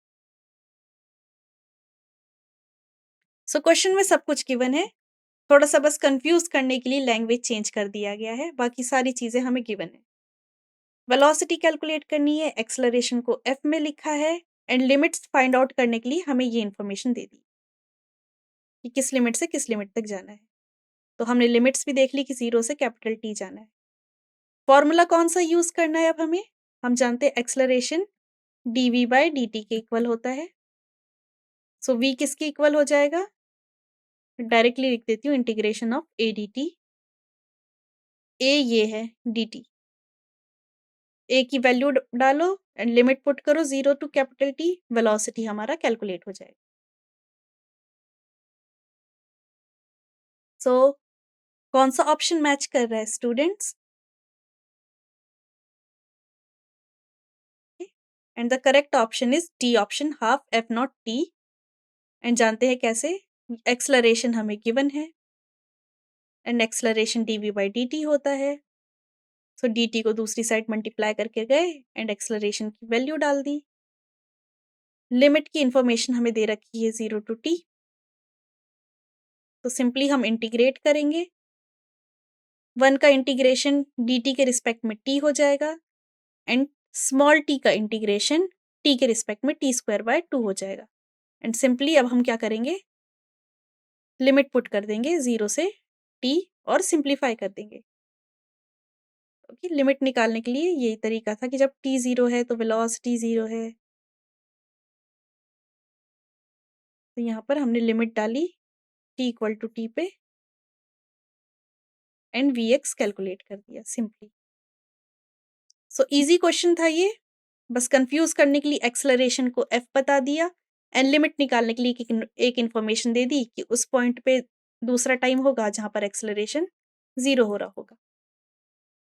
सो क्वेश्चन में सब कुछ गिवन है, थोड़ा सा बस कंफ्यूज करने के लिए लैंग्वेज चेंज कर दिया गया है, बाकी सारी चीजें हमें गिवन है। वेलोसिटी कैलकुलेट करनी है, एक्सेलरेशन को एफ में लिखा है एंड लिमिट्स फाइंड आउट करने के लिए हमें ये इन्फॉर्मेशन दे दी कि किस लिमिट से किस लिमिट तक जाना है। तो हमने लिमिट्स भी देख ली कि 0 से कैपिटल टी जाना है। फॉर्मूला कौन सा यूज करना है अब हमें? हम जानते हैं एक्सेलरेशन dv बाय dt के इक्वल होता है। सो v किसके इक्वल हो जाएगा? डायरेक्टली लिख देती हूँ, integration of a d t. A ये है dt, ए की वैल्यू डालो एंड लिमिट पुट करो 0 टू कैपिटल टी, वेलोसिटी हमारा कैलकुलेट हो जाएगा। सो कौन सा ऑप्शन मैच कर रहा है students? And the correct option is D option, half F not T. And जानते हैं कैसे? एक्सेलरेशन हमें गिवन है and acceleration dv by dt होता है। सो dt को दूसरी साइड मल्टीप्लाई करके गए एंड एक्सेलरेशन की वैल्यू डाल दी। लिमिट की इंफॉर्मेशन हमें दे रखी है 0 टू t, तो सिंपली हम इंटीग्रेट करेंगे। 1 का इंटीग्रेशन dt के रिस्पेक्ट में t हो जाएगा एंड स्मॉल t का इंटीग्रेशन t के रिस्पेक्ट में t स्क्वायर बाय 2 हो जाएगा। एंड सिंपली अब हम क्या करेंगे? लिमिट पुट कर देंगे 0 से t और सिंप्लीफाई कर देंगे। ओके, लिमिट निकालने के लिए यही तरीका था कि जब t 0 है तो वेलोसिटी 0 है। तो यहाँ पर हमने लिमिट डाली t इक्वल टू t पे एंड vx कैलकुलेट कर दिया सिंपली। सो इजी क्वेश्चन था ये, बस कंफ्यूज करने के लिए एक्सेलरेशन को f बता दिया एंड लिमिट निकालने के लिए एक इन्फॉर्मेशन दे दी कि उस पॉइंट पे दूसरा टाइम होगा जहां पर एक्सेलरेशन 0 हो रहा होगा।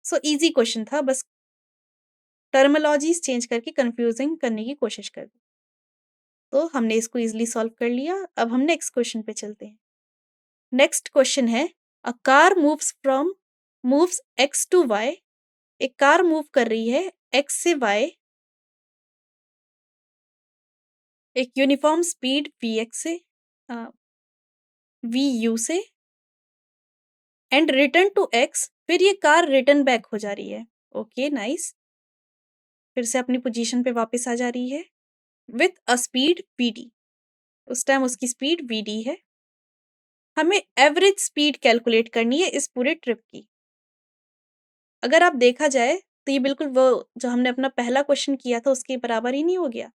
सो इजी क्वेश्चन था, बस टर्मिनोलॉजीज चेंज करके कंफ्यूजिंग करने की कोशिश कर दी। तो हमने इसको इजीली सॉल्व कर लिया। अब हम नेक्स्ट क्वेश्चन पे चलते हैं। नेक्स्ट क्वेश्चन है a car moves x to y। एक कार मूव कर रही है x से y एक यूनिफॉर्म स्पीड vx से vu से एंड रिटर्न टू x, फिर ये कार रिटर्न बैक हो जा रही है। ओके नाइस, फिर से अपनी पोजीशन पे वापस आ जा रही है विथ अ स्पीड vd। उस टाइम उसकी स्पीड vd है। हमें एवरेज स्पीड कैलकुलेट करनी है इस पूरे ट्रिप की। अगर आप देखा जाए तो ये बिल्कुल वो जो हमने अपना पहला क्वेश्चन किया था उसके बराबर ही नहीं हो गया?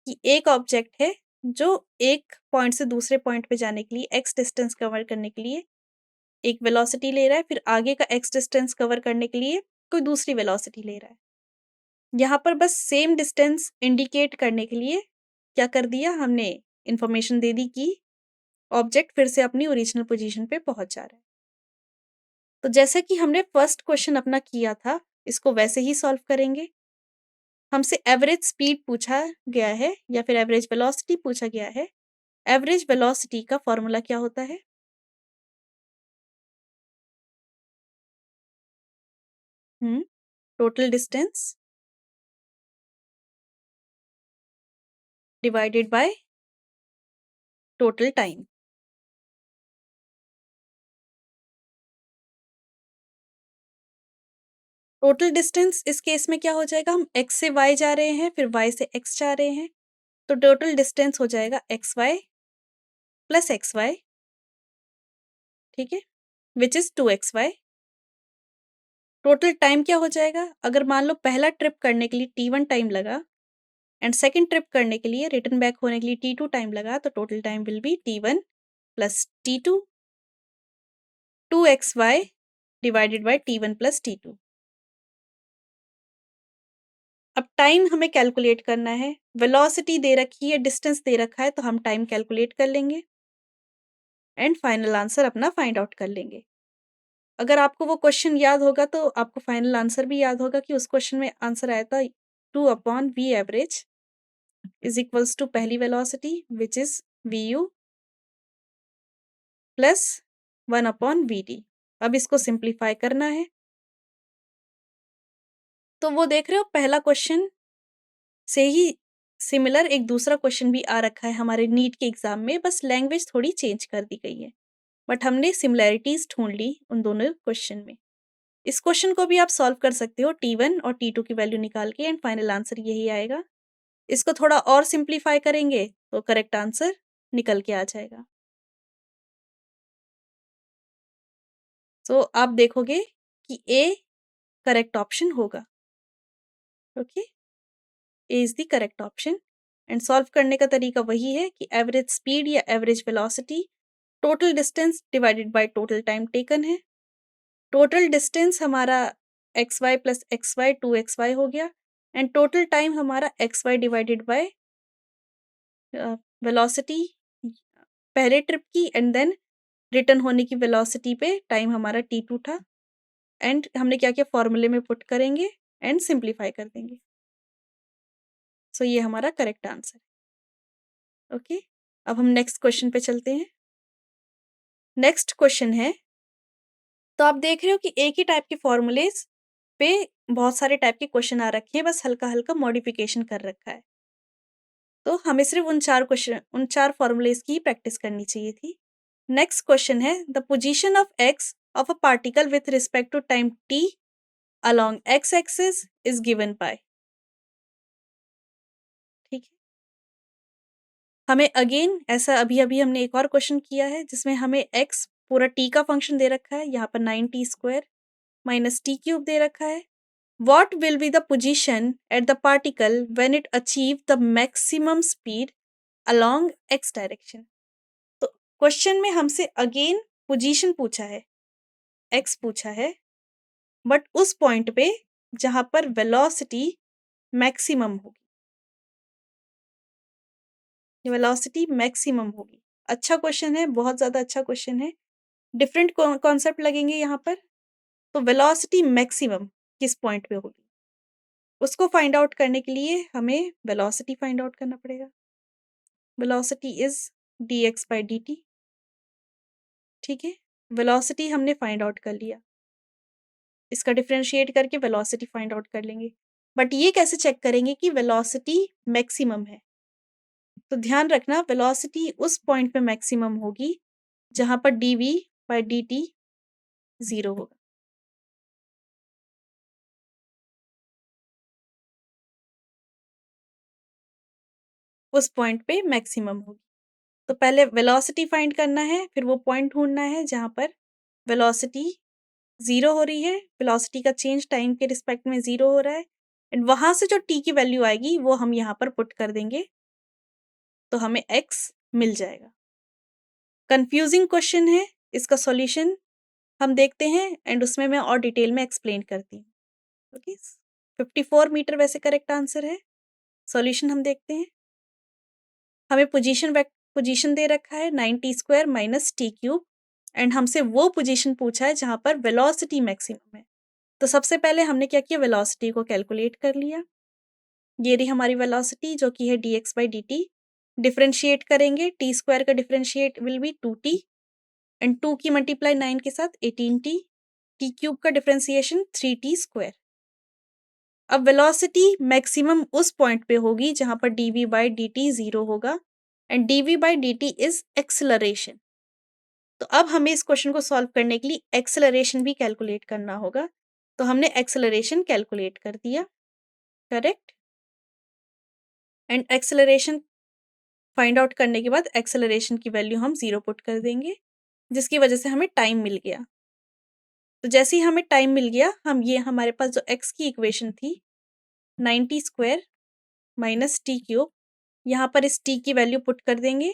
कि एक ऑब्जेक्ट है जो एक पॉइंट से दूसरे पॉइंट पे जाने के लिए एक्स डिस्टेंस कवर करने के लिए एक वेलोसिटी ले रहा है, फिर आगे का एक्स डिस्टेंस कवर करने के लिए कोई दूसरी वेलोसिटी ले रहा है। यहाँ पर बस सेम डिस्टेंस इंडिकेट करने के लिए क्या कर दिया हमने, इन्फॉर्मेशन दे दी कि ऑब्जेक्ट फिर से अपनी ओरिजिनल पोजीशन पे पहुंच जा रहा है। तो जैसा कि हमने फर्स्ट क्वेश्चन अपना किया था, इसको वैसे ही सॉल्व करेंगे। हमसे एवरेज स्पीड पूछा गया है या फिर एवरेज वेलोसिटी पूछा गया है। एवरेज वेलोसिटी का फॉर्मूला क्या होता है? Total distance divided by total time. Total distance इस केस में क्या हो जाएगा, हम x से y जा रहे हैं, फिर y से x जा रहे हैं, तो टोटल डिस्टेंस हो जाएगा xy प्लस xy, ठीक है, which is 2xy। Total time क्या हो जाएगा, अगर मान लो पहला ट्रिप करने के लिए t1 टाइम लगा एंड सेकंड ट्रिप करने के लिए रिटर्न बैक होने के लिए t2 टाइम लगा, तो total time will be t1 plus t2 2xy divided by t1 plus t2। अब टाइम हमें कैलकुलेट करना है, वेलोसिटी दे रखी है, डिस्टेंस दे रखा है, तो हम टाइम कैलकुलेट कर लेंगे एंड फाइनल आंसर अपना फाइंड आउट कर लेंगे। अगर आपको वो क्वेश्चन याद होगा तो आपको फाइनल आंसर भी याद होगा कि उस क्वेश्चन में आंसर आया था 2/v average is equals to पहली velocity which is vu plus 1/vd। अब इसको सिंप्लीफाई करना है, तो वो देख रहे हो पहला क्वेश्चन से ही सिमिलर एक दूसरा क्वेश्चन भी आ रखा है हमारे नीट के एग्जाम में, बस लैंग्वेज थोड़ी चेंज कर दी गई है, बट हमने सिमिलैरिटीज ढूंढ ली उन दोनों क्वेश्चन में। इस क्वेश्चन को भी आप सॉल्व कर सकते हो t1 और t2 की वैल्यू निकाल के एंड फाइनल आंसर यही आएगा। इसको थोड़ा और सिंप्लीफाई करेंगे तो करेक्ट आंसर निकल के आ जाएगा। सो आप देखोगे कि ए करेक्ट ऑप्शन होगा। Okay, A is the correct option and solve करने का तरीका वही है कि एवरेज स्पीड या average velocity total distance divided by total time taken है। टोटल डिस्टेंस हमारा X Y plus X Y 2xy हो गया एंड टोटल टाइम हमारा X Y divided by velocity पहले ट्रिप की एंड देन रिटर्न होने की वेलोसिटी पे टाइम हमारा t2 था एंड हमने क्या किया, फॉर्मूले में पुट करेंगे एंड सिंप्लीफाई कर देंगे। सो ये हमारा करेक्ट आंसर है। ओके, अब हम नेक्स्ट क्वेश्चन पे चलते हैं। नेक्स्ट क्वेश्चन है, तो आप देख रहे हो कि एक ही टाइप के फॉर्मूलेज पे बहुत सारे टाइप के क्वेश्चन आ रखे हैं, बस हल्का हल्का मॉडिफिकेशन कर रखा है, तो हमें सिर्फ उन चार फॉर्मूलेज की प्रैक्टिस करनी चाहिए थी। नेक्स्ट क्वेश्चन है, the position of X of a particle with respect to time t along x axis is given by। ठीक है, हमें अगेन ऐसा अभी अभी हमने एक और क्वेश्चन किया है जिसमें हमें x पूरा t का फंक्शन दे रखा है, यहाँ पर 9t² माइनस t³ दे रखा है। What will be the position at the particle when it achieve the maximum speed along x direction। तो क्वेश्चन में हमसे अगेन पोजीशन पूछा है, x पूछा है, बट उस पॉइंट पे जहां पर वेलोसिटी मैक्सिमम होगी, वेलोसिटी मैक्सिमम होगी। अच्छा क्वेश्चन है, बहुत ज्यादा अच्छा क्वेश्चन है, डिफरेंट कॉन्सेप्ट लगेंगे यहाँ पर। तो वेलोसिटी मैक्सिमम किस पॉइंट पे होगी, उसको फाइंड आउट करने के लिए हमें वेलोसिटी फाइंड आउट करना पड़ेगा। Velocity is dx/dt। ठीक है, वेलोसिटी हमने फाइंड आउट कर लिया, इसका डिफरेंशिएट करके वेलोसिटी फाइंड आउट कर लेंगे, बट ये कैसे चेक करेंगे कि वेलोसिटी मैक्सिमम है। तो ध्यान रखना वेलोसिटी उस पॉइंट पे मैक्सिमम होगी जहां पर dv/dt 0 होगा। उस पॉइंट पे मैक्सिमम होगी, तो पहले वेलोसिटी फाइंड करना है, फिर वो पॉइंट ढूंढना है जहां पर वेलोसिटी 0 हो रही है, वेलोसिटी का चेंज टाइम के रिस्पेक्ट में 0 हो रहा है एंड वहाँ से जो t की वैल्यू आएगी वो हम यहाँ पर पुट कर देंगे, तो हमें x मिल जाएगा। कन्फ्यूजिंग क्वेश्चन है, इसका सॉल्यूशन हम देखते हैं एंड उसमें मैं और डिटेल में एक्सप्लेन करती हूँ। ओके, 54 मीटर वैसे करेक्ट आंसर है। सॉल्यूशन हम देखते हैं। हमें पोजीशन दे रखा है 9t square minus T cube and हमसे वो पोजीशन पूछा है जहाँ पर वेलोसिटी मैक्सिमम है। तो सबसे पहले हमने क्या किया, वेलोसिटी को कैलकुलेट कर लिया। ये रही हमारी वेलोसिटी जो कि है dx/dt। डिफरेंशिएट करेंगे, टी स्क्वायर का differentiate will be 2t and 2 की मल्टीप्लाई 9 के साथ 18t, टी क्यूब का डिफरेंशिएशन 3t स्क्वायर। अब वेलोसिटी मैक्सिमम उस पॉइंट पे होगी जहां पर dv/dt 0 होगा एंड dv/dt इज एक्सेलरेशन। तो अब हमें इस क्वेश्चन को सॉल्व करने के लिए एक्सेलरेशन भी कैलकुलेट करना होगा। तो हमने एक्सेलरेशन कैलकुलेट कर दिया, correct. And acceleration find out करने के बाद एक्सेलरेशन की वैल्यू हम 0 पुट कर देंगे, जिसकी वजह से हमें टाइम मिल गया। तो जैसे ही हमें टाइम मिल गया, हम ये हमारे पास जो x की इक्वेशन थी 90 स्क्वायर माइनस टी क्यूब, यहाँ पर इस t की वैल्यू पुट कर देंगे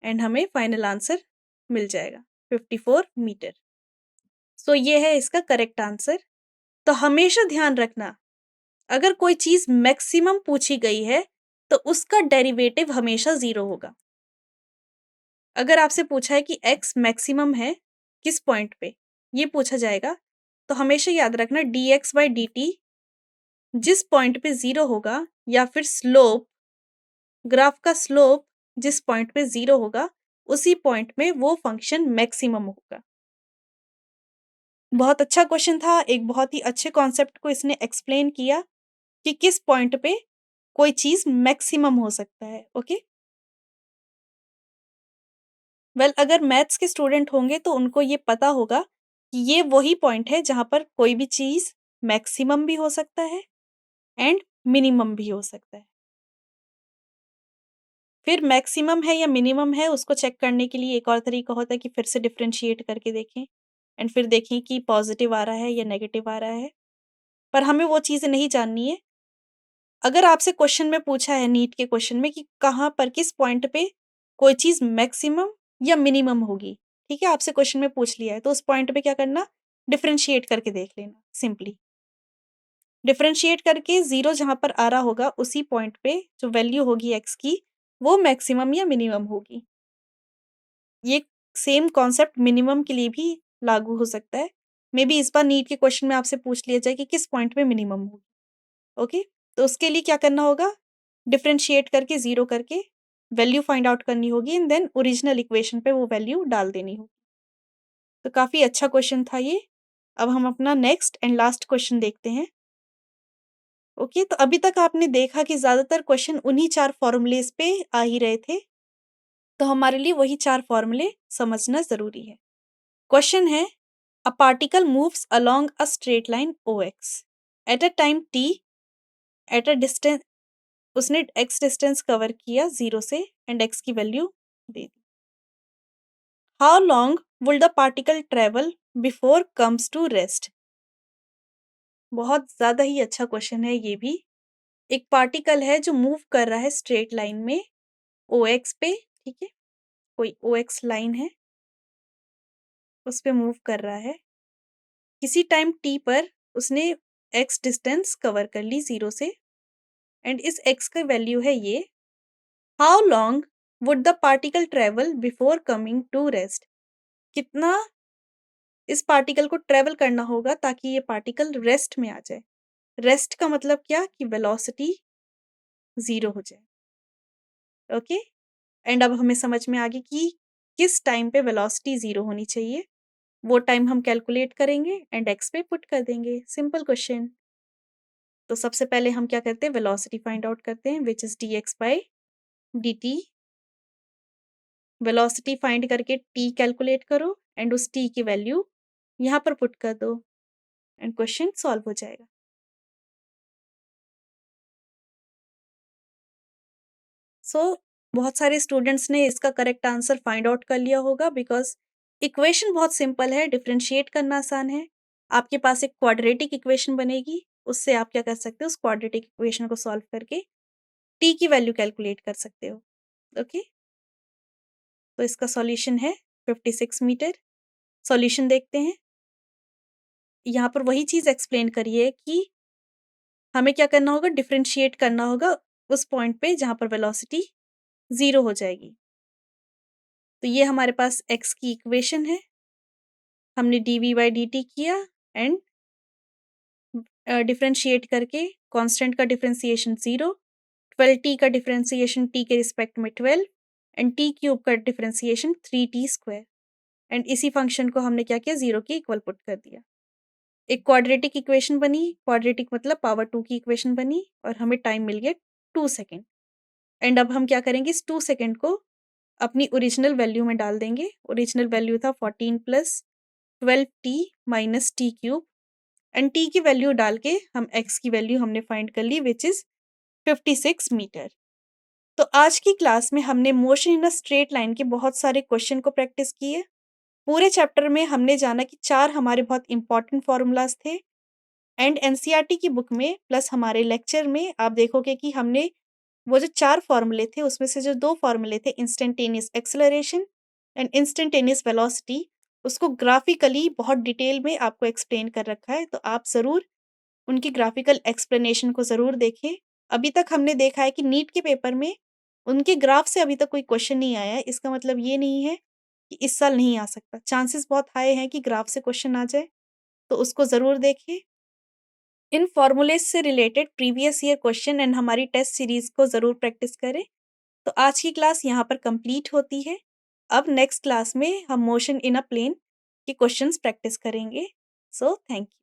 एंड हमें फाइनल आंसर मिल जाएगा 54 मीटर। सो ये है इसका करेक्ट आंसर। तो हमेशा ध्यान रखना, अगर कोई चीज़ मैक्सिमम पूछी गई है तो उसका डेरिवेटिव हमेशा 0 होगा। अगर आपसे पूछा है कि x मैक्सिमम है किस पॉइंट पे, ये पूछा जाएगा, तो हमेशा याद रखना dx/dt जिस पॉइंट पे 0 होगा या फिर स्लोप, ग्राफ का स्लोप जिस पॉइंट पे 0 होगा उसी पॉइंट में वो फंक्शन मैक्सिमम होगा। बहुत अच्छा क्वेश्चन था, एक बहुत ही अच्छे कॉन्सेप्ट को इसने एक्सप्लेन किया कि किस पॉइंट पे कोई चीज़ मैक्सिमम हो सकता है। ओके, वेल अगर मैथ्स के स्टूडेंट होंगे तो उनको ये पता होगा कि ये वही पॉइंट है जहाँ पर कोई भी चीज़ मैक्सिमम भी हो सकता है एंड मिनिमम भी हो सकता है। फिर मैक्सिमम है या मिनिमम है उसको चेक करने के लिए एक और तरीका होता है कि फिर से डिफरेंशिएट करके देखें एंड फिर देखें कि पॉजिटिव आ रहा है या नेगेटिव आ रहा है। पर हमें वो चीज़ें नहीं जाननी है। अगर आपसे क्वेश्चन में पूछा है नीट के क्वेश्चन में कि कहाँ पर किस पॉइंट पे कोई चीज़ मैक्सिमम या मिनिमम होगी, ठीक है? आपसे क्वेश्चन में पूछ लिया है तो उस पॉइंट पे क्या करना, डिफरेंशिएट करके देख लेना सिंपली। डिफरेंशिएट करके 0 जहाँ पर आ रहा होगा उसी पॉइंट पे जो वैल्यू होगी x की वो मैक्सिमम या मिनिमम होगी। ये सेम कॉन्सेप्ट मिनिमम के लिए भी लागू हो सकता है। मे बी इस बार नीट के क्वेश्चन में आपसे पूछ लिया जाए कि किस पॉइंट पे मिनिमम होगी। ओके, तो उसके लिए क्या करना होगा, डिफरेंशिएट करके 0 करके वैल्यू फाइंड आउट करनी होगी एंड देन ओरिजिनल इक्वेशन पे वो वैल्यू डाल देनी होगी। तो काफ़ी अच्छा क्वेश्चन था ये। अब हम अपना नेक्स्ट एंड लास्ट क्वेश्चन देखते हैं। ओके, तो अभी तक आपने देखा कि ज़्यादातर क्वेश्चन उन्हीं 4 फ़ॉर्मूलेज़ पे आ ही रहे थे, तो हमारे लिए वही 4 फ़ॉर्मूले समझना ज़रूरी है। क्वेश्चन है, a particle moves along a straight line OX at a time t at a distance, उसने x डिस्टेंस कवर किया 0 से एंड x की वैल्यू दे दी। How long will the particle travel before comes to rest. बहुत ज़्यादा ही अच्छा question है ये भी। एक पार्टिकल है जो मूव कर रहा है स्ट्रेट लाइन में OX पे, ठीक है? कोई OX लाइन है, उस पे मूव कर रहा है। किसी टाइम t पर उसने x डिस्टेंस कवर कर ली 0 से एंड इस x का वैल्यू है ये। How long would the particle travel before coming to rest. कितना इस पार्टिकल को ट्रेवल करना होगा ताकि ये पार्टिकल रेस्ट में आ जाए। रेस्ट का मतलब क्या, कि वेलोसिटी 0 हो जाए। ओके, एंड अब हमें समझ में आ गई कि किस टाइम पे वेलोसिटी 0 होनी चाहिए। वो टाइम हम कैलकुलेट करेंगे एंड x पे पुट कर देंगे। Simple question. तो सबसे पहले हम क्या करते हैं, वेलोसिटी फाइंड आउट करते हैं which is dx/dt। Velocity find करके t कैलकुलेट करो एंड उस t की वैल्यू यहाँ पर पुट कर दो एंड क्वेश्चन सॉल्व हो जाएगा। बहुत सारे स्टूडेंट्स ने इसका करेक्ट आंसर फाइंड आउट कर लिया होगा बिकॉज़ इक्वेशन बहुत सिंपल है, डिफरेंशिएट करना आसान है। आपके पास एक क्वाड्रेटिक इक्वेशन बनेगी, उससे आप क्या कर सकते हो, उस क्वाड्रेटिक इक्वेशन को सॉल्व करके t की वैल्यू कैलकुलेट कर सकते हो। ओके, तो इसका सॉल्यूशन है 56 मीटर। सॉल्यूशन देखते हैं। यहाँ पर वही चीज़ एक्सप्लेन करी है कि हमें क्या करना होगा, डिफरेंशिएट करना होगा उस पॉइंट पे जहाँ पर वेलोसिटी 0 हो जाएगी। तो ये हमारे पास x की इक्वेशन है, हमने dv/dt किया एंड डिफरेंशिएट करके कांस्टेंट का डिफरेंशिएशन 0, 12t का डिफरेंशिएशन t के रिस्पेक्ट में 12 एंड t क्यूब का डिफरेंशिएशन 3t स्क्वायर एंड इसी फंक्शन को हमने क्या किया, 0 के इक्वल पुट कर दिया। एक क्वाड्रेटिक इक्वेशन बनी, क्वाड्रेटिक मतलब पावर 2 की इक्वेशन बनी और हमें टाइम मिल गया 2 सेकंड। एंड अब हम क्या करेंगे, इस 2 सेकंड को अपनी ओरिजिनल वैल्यू में डाल देंगे। ओरिजिनल वैल्यू था 14 + 12t - t cube and t की वैल्यू डाल के हम x की वैल्यू हमने फाइंड कर ली विच इज़ 56 मीटर। तो आज की क्लास में हमने motion in a straight line के बहुत सारे क्वेश्चन को प्रैक्टिस किए। पूरे चैप्टर में हमने जाना कि 4 हमारे बहुत इंपॉर्टेंट फॉर्मूलाज थे एंड एनसीईआरटी की बुक में प्लस हमारे लेक्चर में आप देखोगे कि हमने वो जो 4 फॉर्मूले थे उसमें से जो 2 फॉर्मूले थे, instantaneous acceleration and instantaneous velocity, उसको ग्राफिकली बहुत डिटेल में आपको एक्सप्लेन कर रखा है। तो आप ज़रूर उनकी ग्राफिकल एक्सप्लेनेशन को ज़रूर देखें। अभी तक हमने देखा है कि नीट के पेपर में उनके ग्राफ से अभी तक कोई क्वेश्चन नहीं आया है। इसका मतलब ये नहीं है कि इस साल नहीं आ सकता। चांसेस बहुत हाई हैं कि ग्राफ से क्वेश्चन आ जाए, तो उसको ज़रूर देखें। इन फॉर्मूलेज़ से related previous year question and हमारी टेस्ट सीरीज़ को ज़रूर प्रैक्टिस करें। तो आज की क्लास यहाँ पर कंप्लीट होती है। अब नेक्स्ट क्लास में हम मोशन इन अ प्लेन के क्वेश्चंस प्रैक्टिस करेंगे। So thank you.